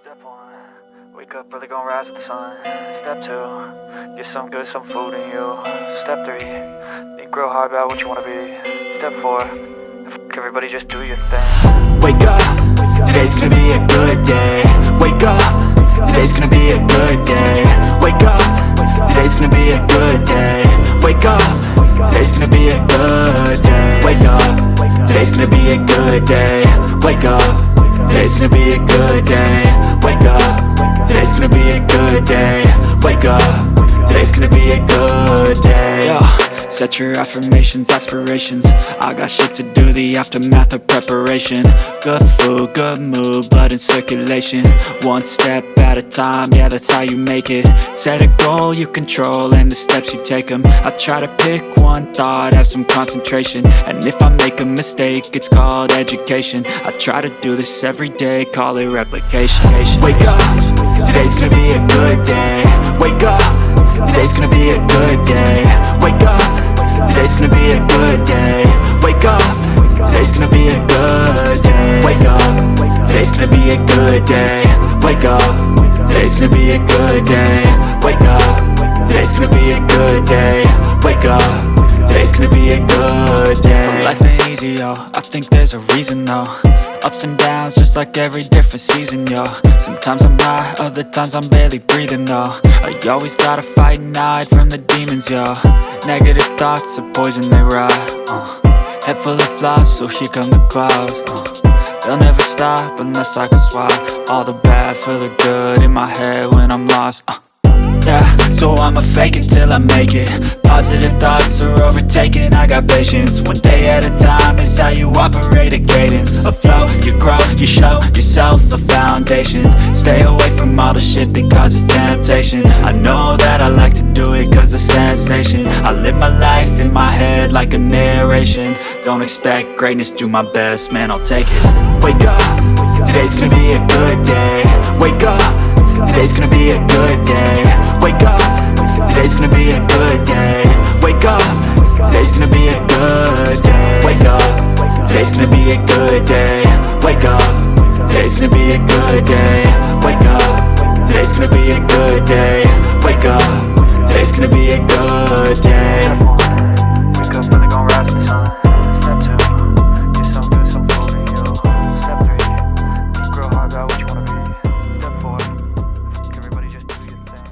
Step one, wake up early, gonna rise with the sun. Step two, get some good, some food in you. Step three, think real hard about what you wanna be. Step four, everybody just do your thing. Wake up, today's gonna be a good day. Wake up, today's gonna be a good day. Wake up, today's gonna be a good day. Wake up, today's gonna be a good day. Wake up, today's gonna be a good day. Wake up, today's gonna be a good day. Wake up, today's gonna be a good day. Wake up, today's gonna be a good day. Yo, set your affirmations, aspirations. I got shit to do, the aftermath of preparation. Good food, good mood, blood in circulation. One step at a time, yeah, that's how you make it. Set a goal you control and the steps you take them. I try to pick one thought, have some concentration. And if I make a mistake, it's called education. I try to do this every day, call it replication. Wake up, today's gonna be a good day. Wake up, today's gonna be a good day. Wake up, today's gonna be a good day. Wake up, today's gonna be a good day. Wake up, today's gonna be a good day. Wake up, today's gonna be a good day. Wake up, today's gonna be a good day. Wake up, today's gonna be a good day. So life ain't easy, yo, I think there's a reason though. Ups and downs, just like every different season, yo. Sometimes I'm high, other times I'm barely breathing, though. I always gotta fight and hide from the demons, yo. Negative thoughts are poison, they rot. Head full of flies, so here come the clouds. They'll never stop unless I can swap all the bad for the good in my head when I'm lost. Yeah, so I'ma fake it till I make it. Positive thoughts are overtaken, I got patience. One day at a time is how you operate a cadence. A flow, you grow, you show yourself a foundation. Stay away from all the shit that causes temptation. I know that I like to do it cause it's sensation. I live my life in my head like a narration. Don't expect greatness, do my best, man, I'll take it. Wake up, today's gonna be a good day. Wake up, today's gonna be a good day. Wake up, today's gonna be a good day. Wake up, today's gonna be a good day. Wake up, today's gonna be a good day. Wake up, today's gonna be a good day. Wake up, today's gonna be a good day. Wake up, today's gonna be a good day. Wake up early, gonna rise with the sun. Step two, get some good, some food in you. Step three, think real hard about what you wanna be. Step four, everybody just do your thing.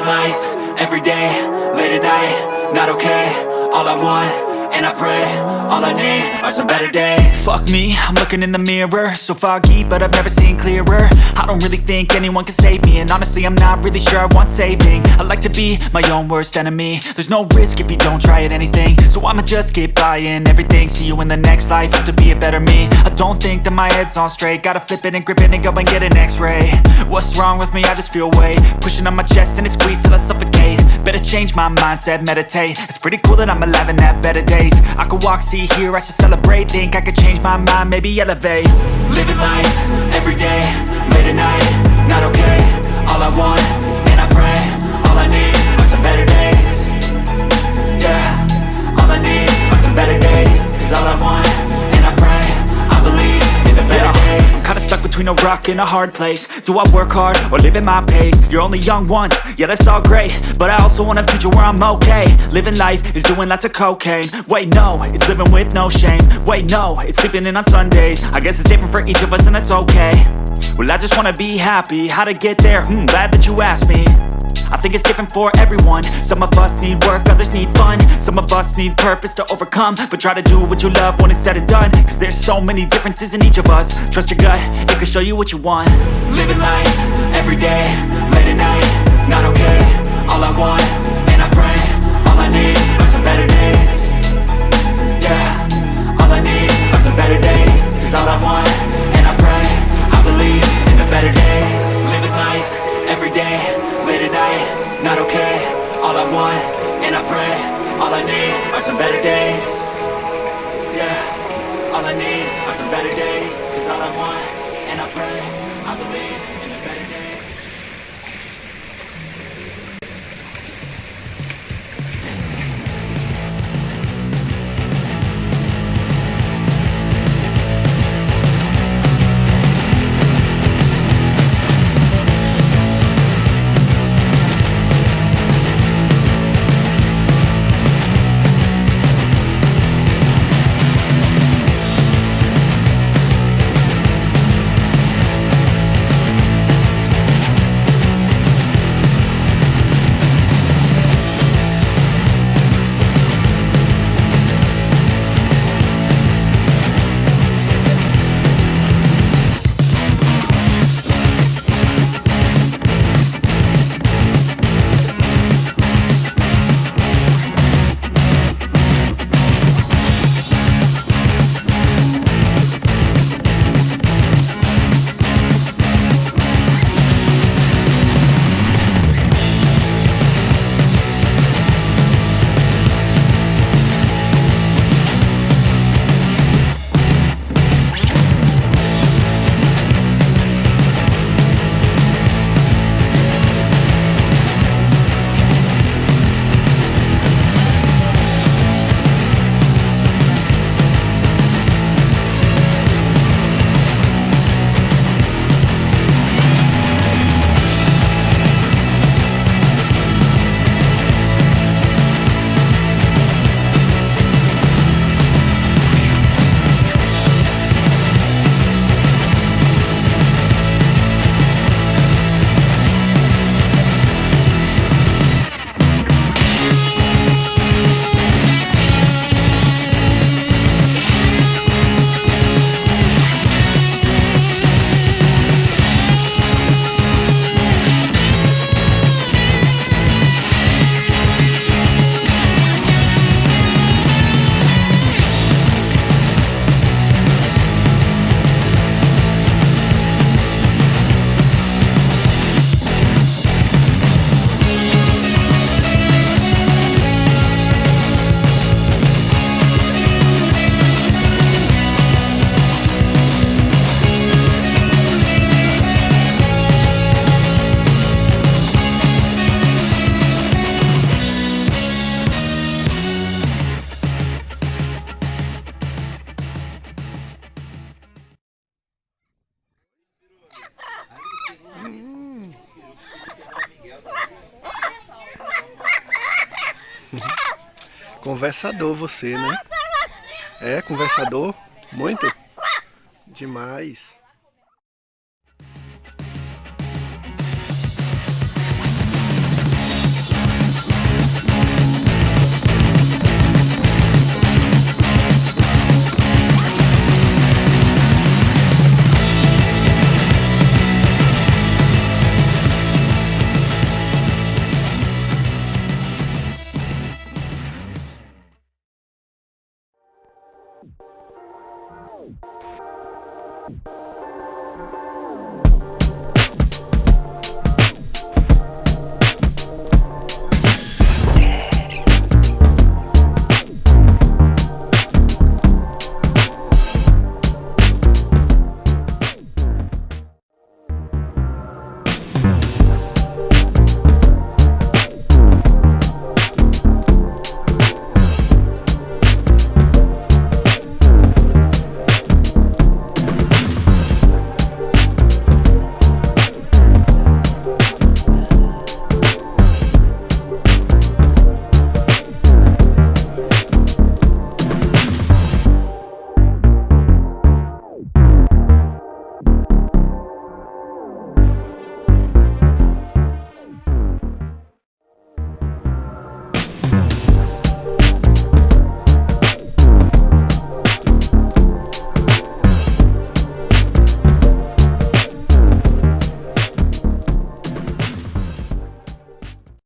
Living life, everyday, late at night, not okay. All I want, and I pray, all I need are some better days. Fuck me, I'm looking in the mirror, so foggy, but I've never seen clearer. I don't really think anyone can save me, and honestly I'm not really sure I want saving. I like to be my own worst enemy. There's no risk if you don't try at anything, so I'ma just keep buying everything. See you in the next life, have to be a better me. I don't think that my head's on straight, gotta flip it and grip it and go and get an x-ray. What's wrong with me? I just feel weight pushing on my chest and it squeezes till I suffocate. Better change my mindset, meditate. It's pretty cool that I'm alive and have better days. I could walk, see, hear, I should celebrate. Think I could change my mind, maybe elevate. Living life, everyday, late at night, not okay. All I want, and I pray, all I need are some better days. Yeah, all I need are some better days. Cause all I want, and I pray, I believe in the better days. I'm kinda stuck between a rock and a hard place. Do I work hard or live at my pace? You're only young once, yeah that's all great, but I also want a future where I'm okay. Living life is doing lots of cocaine. Wait no, it's living with no shame. Wait no, it's sleeping in on Sundays. I guess it's different for each of us and that's okay. Well I just wanna be happy, how to get there? Glad that you asked me. I think it's different for everyone. Some of us need work, others need fun. Some of us need purpose to overcome. But try to do what you love when it's said and done. Cause there's so many differences in each of us. Trust your gut, it can show you what you want. Living life, everyday, late at night, not okay. All I want, and I pray, all I need are some better days. Yeah, all I need are some better days. Cause all I want, and I pray, I believe in the better days. Living life, everyday, late at night, not okay. All I want, and I pray, all I need are some better days. Yeah, all I need are some better days. Cause all I want, and I pray, I believe in the better days. Conversador você, né? É, conversador? Muito? Demais. Thank